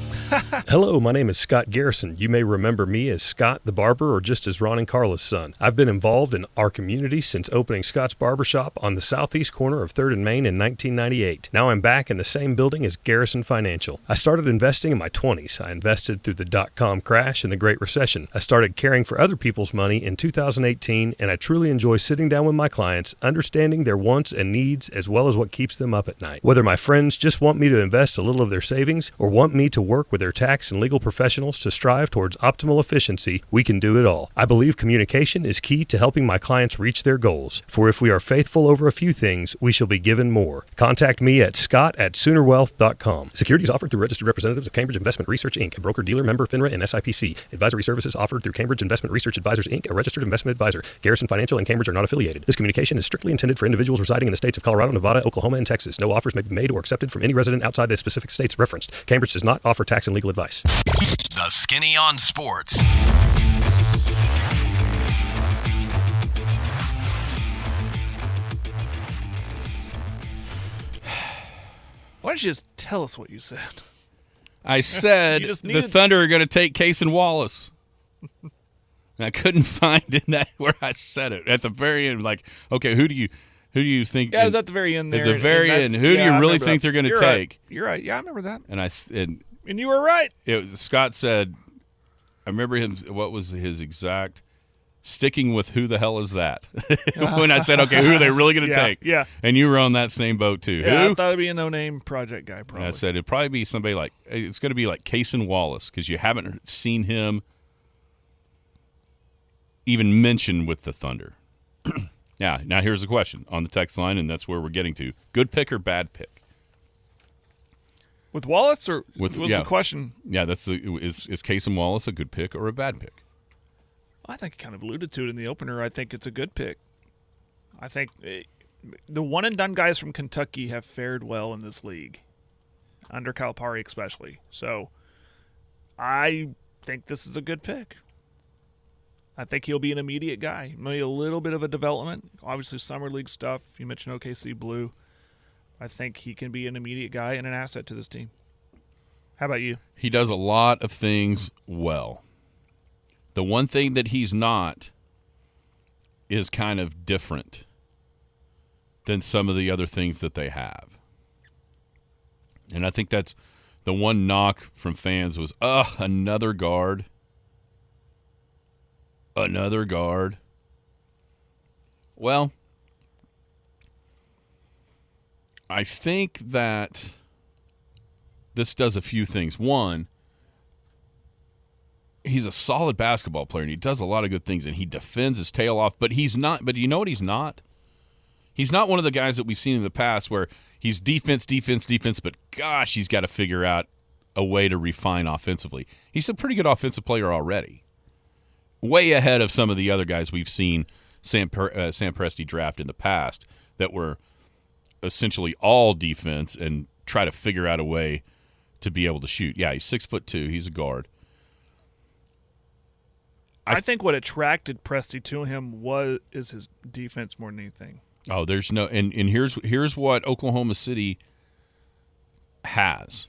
Hello, my name is Scott Garrison. You may remember me as Scott the Barber or just as Ron and Carla's son. I've been involved in our community since opening Scott's Barbershop on the southeast corner of 3rd and Main in 1998. Now I'm back in the same building as Garrison Financial. I started investing in my 20s. I invested through the dot-com crash and the Great Recession. I started caring for other people's money in 2018, and I truly enjoy sitting down with my clients, understanding their wants and needs as well as what keeps them up at night. Whether my friends just want me to invest a little of their savings or want me to work with their tax and legal professionals to strive towards optimal efficiency, we can do it all. I believe communication is key to helping my clients reach their goals. For if we are faithful over a few things, we shall be given more. Contact me at scott@soonerwealth.com. Securities offered through registered representatives of Cambridge Investment Research, Inc., a broker-dealer member FINRA and SIPC. Advisory services offered through Cambridge Investment Research Advisors, Inc., a registered investment advisor. Garrison Financial and Cambridge are not affiliated. This communication is strictly intended for individuals residing in the states of Colorado, Nevada, Oklahoma, and Texas. No offers may be made or accepted from any resident outside the specific states referenced. Cambridge does not offer tax and legal advice. The Skinny on Sports. Why don't you just tell us what you said? I said the Thunder are going to take Case and Wallace. And I couldn't find in that where I said it at the very end. Like, okay, who do you think? Yeah, it was at the very end there. At the very end, who do you really think they're going to take? Right. You're right. Yeah, I remember that. And you were right. Scott said, I remember him. What was his exact? Sticking with who the hell is that? When I said, okay, who are they really going to take? Yeah. And you were on that same boat too. Yeah, who? I thought it'd be a no-name project guy. Probably. And I said it'd probably be somebody like it's going to be like Case and Wallace because you haven't seen him even mentioned with the Thunder. Yeah. Now here's the question on the text line, and that's where we're getting to: good pick or bad pick? With Wallace, or the question? Yeah, that's is Case and Wallace a good pick or a bad pick? I think you kind of alluded to it in the opener. I think it's a good pick. I think the one-and-done guys from Kentucky have fared well in this league, under Calipari especially. So I think this is a good pick. I think he'll be an immediate guy. Maybe a little bit of a development. Obviously, summer league stuff. You mentioned OKC Blue. I think he can be an immediate guy and an asset to this team. How about you? He does a lot of things well. The one thing that he's not is kind of different than some of the other things that they have. And I think that's the one knock from fans was, another guard. Another guard. Well, I think that this does a few things. One, he's a solid basketball player, and he does a lot of good things, and he defends his tail off, but he's not – but you know what he's not? He's not one of the guys that we've seen in the past where he's defense, but gosh, he's got to figure out a way to refine offensively. He's a pretty good offensive player already, way ahead of some of the other guys we've seen Sam Presti draft in the past that were essentially all defense and try to figure out a way to be able to shoot. Yeah, he's 6'2". He's a guard. I think what attracted Presti to him is his defense more than anything. Oh, there's no and here's what Oklahoma City has.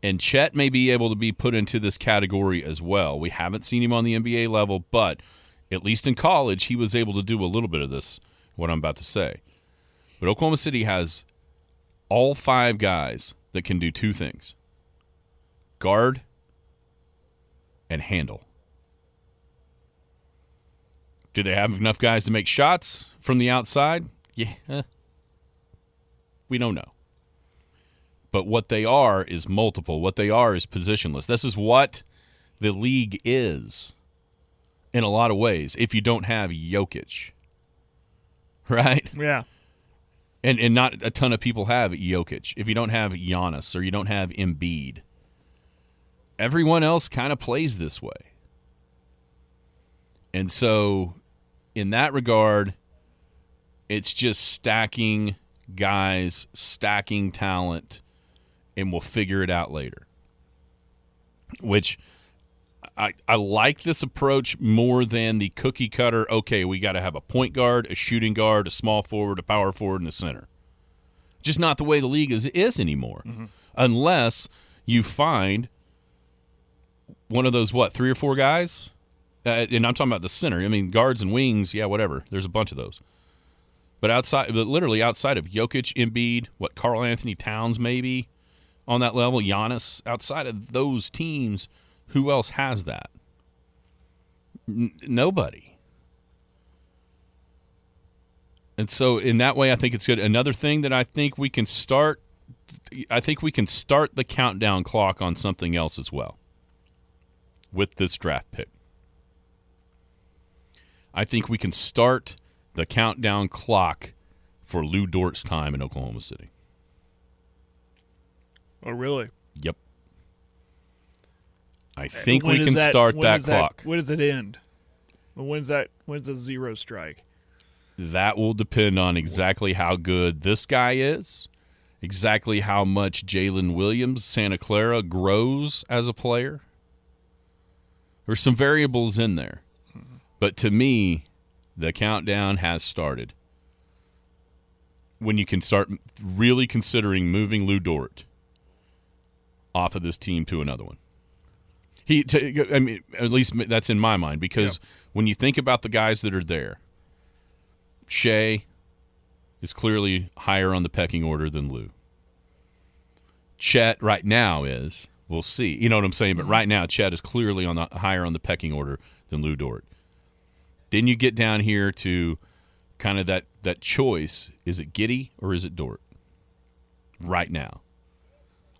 And Chet may be able to be put into this category as well. We haven't seen him on the NBA level, but at least in college he was able to do a little bit of this, what I'm about to say. But Oklahoma City has all 5 guys that can do 2 things. Guard and handle. Do they have enough guys to make shots from the outside? Yeah. We don't know. But what they are is multiple. What they are is positionless. This is what the league is in a lot of ways if you don't have Jokic. Right? Yeah. And not a ton of people have Jokic. If you don't have Giannis or you don't have Embiid. Everyone else kind of plays this way. And so, in that regard, it's just stacking guys, stacking talent, and we'll figure it out later. Which I like this approach more than the cookie cutter, okay, we got to have a point guard, a shooting guard, a small forward, a power forward, and a center. Just not the way the league is anymore. Unless you find one of those, 3 or 4 guys? And I'm talking about the center. I mean, guards and wings, yeah, whatever. There's a bunch of those. But literally outside of Jokic, Embiid, Karl Anthony Towns maybe on that level, Giannis, outside of those teams, who else has that? Nobody. And so in that way, I think it's good. Another thing that I think we can start the countdown clock on something else as well with this draft pick. I think we can start the countdown clock for Lou Dort's time in Oklahoma City. Oh, really? Yep. I think we can start that clock. When does it end? When's the zero strike? That will depend on exactly how good this guy is, exactly how much Jalen Williams, Santa Clara, grows as a player. There's some variables in there. But to me, the countdown has started. When you can start really considering moving Lou Dort off of this team to another one. At least that's in my mind, because when you think about the guys that are there, Shea is clearly higher on the pecking order than Lou. Chet right now is. We'll see. You know what I'm saying? But right now, Chet is clearly higher on the pecking order than Lou Dort. Then you get down here to kind of that choice. Is it Giddey or is it Dort? Right now,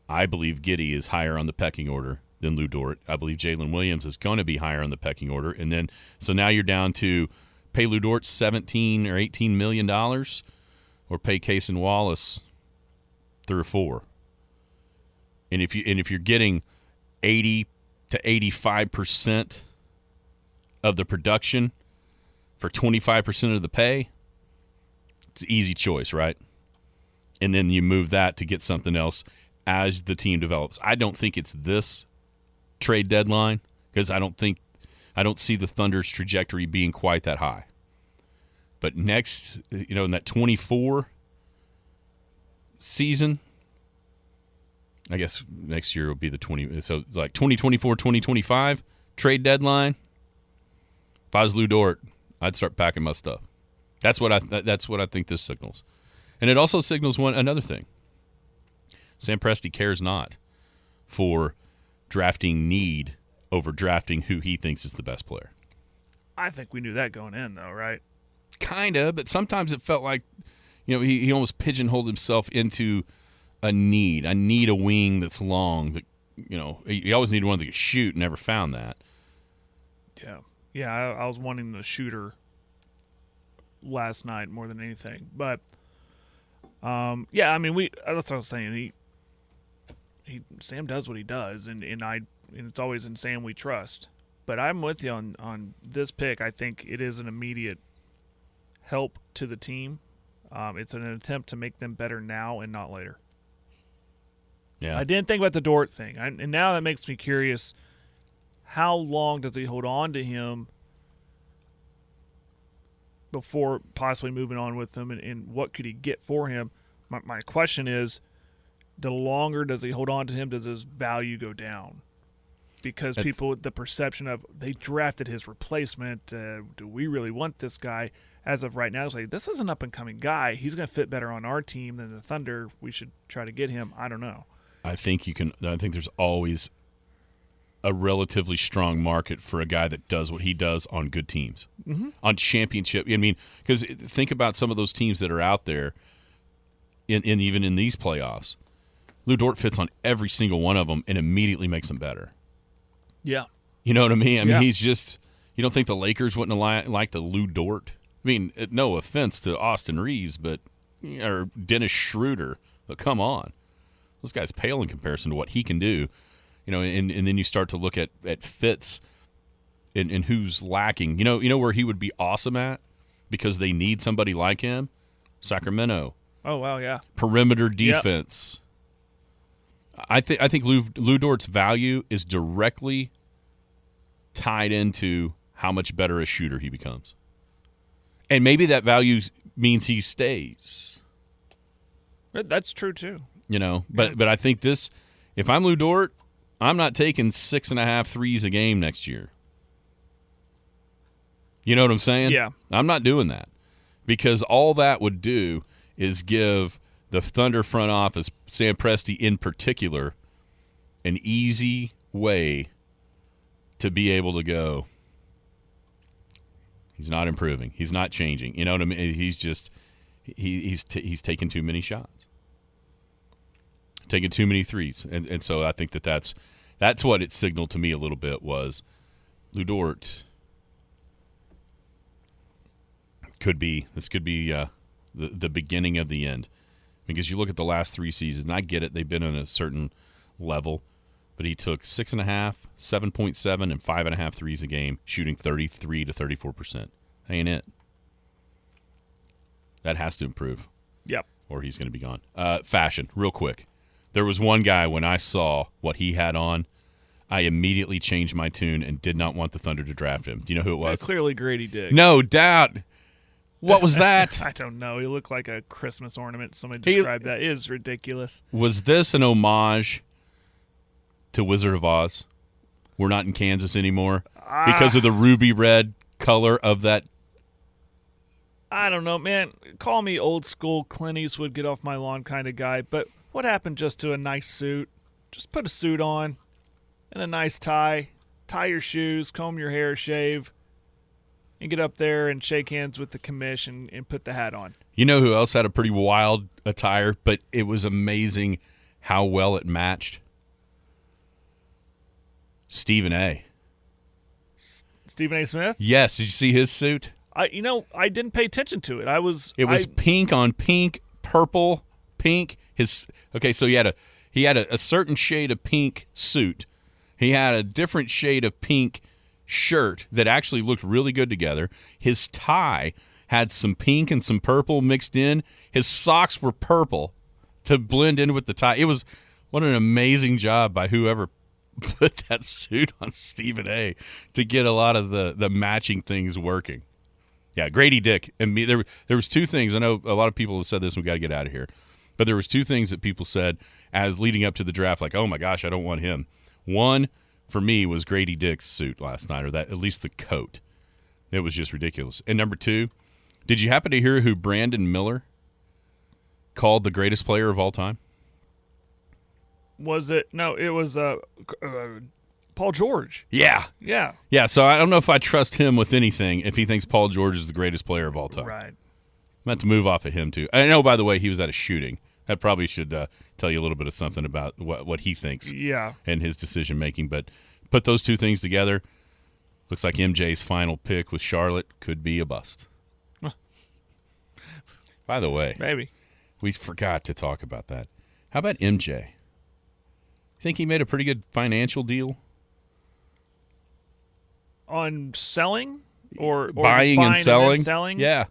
I believe Giddey is higher on the pecking order than Lou Dort. I believe Jalen Williams is going to be higher on the pecking order. And then, so now you're down to pay Lou Dort $17 or $18 million or pay Cason Wallace 3 or 4. And if you're getting 80 to 85% of the production for 25% of the pay, it's an easy choice, right? And then you move that to get something else as the team develops. I don't think it's this trade deadline, because I don't see the Thunder's trajectory being quite that high. But next, in that 24 season, I guess next year will be the 20. So like 2024, 2025 trade deadline. If I was Lou Dort, I'd start packing my stuff. That's what I think this signals, and it also signals another thing. Sam Presti cares not for drafting need over drafting who he thinks is the best player. I think we knew that going in, though, right? Kinda, but sometimes it felt like, he almost pigeonholed himself into a need. I need a wing that's long. That he always needed one that could shoot. Never found that. Yeah. I was wanting the shooter last night more than anything, but that's what I was saying. Sam does what he does, and it's always in Sam we trust. But I'm with you on this pick. I think it is an immediate help to the team. It's an attempt to make them better now and not later. Yeah, I didn't think about the Dort thing, and now that makes me curious. How long does he hold on to him before possibly moving on with him, and what could he get for him? My question is, the longer does he hold on to him, does his value go down? Because the perception of they drafted his replacement, do we really want this guy? As of right now, it's like, this is an up-and-coming guy. He's going to fit better on our team than the Thunder. We should try to get him. I don't know. I think there's always a relatively strong market for a guy that does what he does on good teams, on championship. Because think about some of those teams that are out there, even in these playoffs. Lou Dort fits on every single one of them and immediately makes them better. Yeah. You know what I mean? He's just – you don't think the Lakers wouldn't have liked a Lou Dort? No offense to Austin Reeves, or Dennis Schroeder, but come on. Those guys pale in comparison to what he can do. And then you start to look at fits and who's lacking. You know where he would be awesome at because they need somebody like him? Sacramento. Oh, wow, yeah. Perimeter defense. Yep. I think Lou Dort's value is directly tied into how much better a shooter he becomes. And maybe that value means he stays. That's true too. But I think this, if I'm Lou Dort, I'm not taking 6.5 threes a game next year. You know what I'm saying? Yeah. I'm not doing that, because all that would do is give the Thunder front office, Sam Presti in particular, an easy way to be able to go, he's not improving. He's not changing. You know what I mean? He's just he's taking too many shots, taking too many threes, and so I think that's what it signaled to me a little bit was Lou Dort could be the beginning of the end, because you look at the last 3 seasons, and I get it, they've been on a certain level, but he took 6.5, 7.7, and 5.5 threes a game, shooting 33 to 34%. Ain't it? That has to improve. Yep. Or he's going to be gone. Fashion, real quick. There was one guy, when I saw what he had on, I immediately changed my tune and did not want the Thunder to draft him. Do you know who it was? Clearly Grady Dick. No doubt. What was that? I don't know. He looked like a Christmas ornament. Somebody described that. It is ridiculous. Was this an homage to Wizard of Oz? We're not in Kansas anymore because of the ruby red color of that. I don't know, man. Call me old school Clint Eastwood, get off my lawn kind of guy, but what happened just to a nice suit? Just put a suit on and a nice tie. Tie your shoes, comb your hair, shave, and get up there and shake hands with the commish and put the hat on. You know who else had a pretty wild attire, but it was amazing how well it matched? Stephen A. Stephen A. Smith? Yes. Did you see his suit? I didn't pay attention to it. It was pink on pink, purple, pink. So he had a certain shade of pink suit. He had a different shade of pink shirt that actually looked really good together. His tie had some pink and some purple mixed in. His socks were purple to blend in with the tie. What an amazing job by whoever put that suit on Stephen A. to get a lot of the matching things working. Yeah, Grady Dick and me. There was 2 things. I know a lot of people have said this, and we got to get out of here. But there was 2 things that people said as leading up to the draft, like, oh my gosh, I don't want him. One, for me, was Grady Dick's suit last night, or that at least the coat. It was just ridiculous. And number 2, did you happen to hear who Brandon Miller called the greatest player of all time? Was it? No, it was Paul George. Yeah. Yeah. Yeah, so I don't know if I trust him with anything if he thinks Paul George is the greatest player of all time. Right. I'm about to move off of him, too. I know, by the way, he was at a shooting. That probably should tell you a little bit of something about what he thinks and his decision-making. But put those 2 things together, looks like MJ's final pick with Charlotte could be a bust. By the way, maybe we forgot to talk about that. How about MJ? Think he made a pretty good financial deal? On selling or buying and selling? Yeah.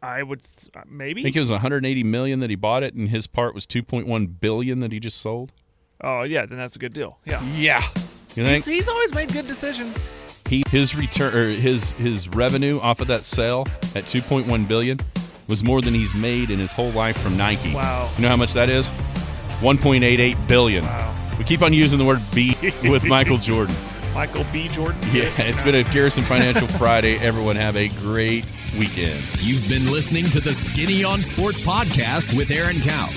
I would maybe. I think it was $180 million that he bought it, and his part was $2.1 billion that he just sold. Oh yeah, then that's a good deal. Yeah. Yeah. You think? He's always made good decisions. His return, or his revenue off of that sale at $2.1 billion was more than he's made in his whole life from Nike. Wow. You know how much that is? $1.88 billion. Wow. We keep on using the word B with Michael Jordan. Michael B. Jordan? Yeah, it's been a Garrison Financial Friday. Everyone have a great weekend. You've been listening to the Skinny on Sports podcast with Aaron Cow.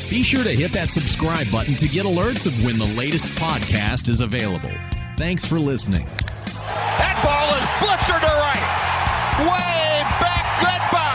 Be sure to hit that subscribe button to get alerts of when the latest podcast is available. Thanks for listening. That ball is blistered to right. Way back. Goodbye.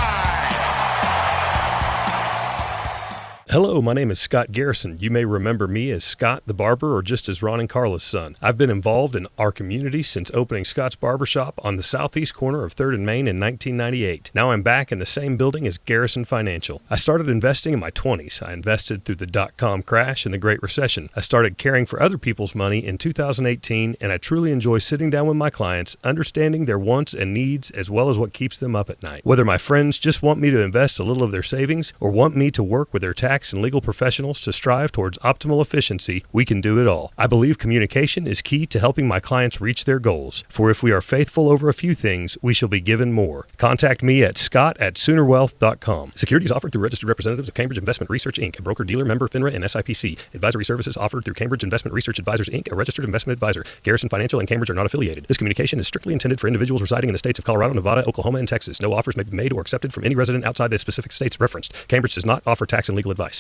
Hello, my name is Scott Garrison. You may remember me as Scott the Barber or just as Ron and Carla's son. I've been involved in our community since opening Scott's Barbershop on the southeast corner of 3rd and Main in 1998. Now I'm back in the same building as Garrison Financial. I started investing in my 20s. I invested through the dot-com crash and the Great Recession. I started caring for other people's money in 2018, and I truly enjoy sitting down with my clients, understanding their wants and needs as well as what keeps them up at night. Whether my friends just want me to invest a little of their savings or want me to work with their taxes tax and legal professionals to strive towards optimal efficiency, we can do it all. I believe communication is key to helping my clients reach their goals. For if we are faithful over a few things, we shall be given more. Contact me at scott@soonerwealth.com. Securities offered through registered representatives of Cambridge Investment Research, Inc., a broker-dealer member FINRA and SIPC. Advisory services offered through Cambridge Investment Research Advisors, Inc., a registered investment advisor. Garrison Financial and Cambridge are not affiliated. This communication is strictly intended for individuals residing in the states of Colorado, Nevada, Oklahoma, and Texas. No offers may be made or accepted from any resident outside the specific states referenced. Cambridge does not offer tax and legal advice.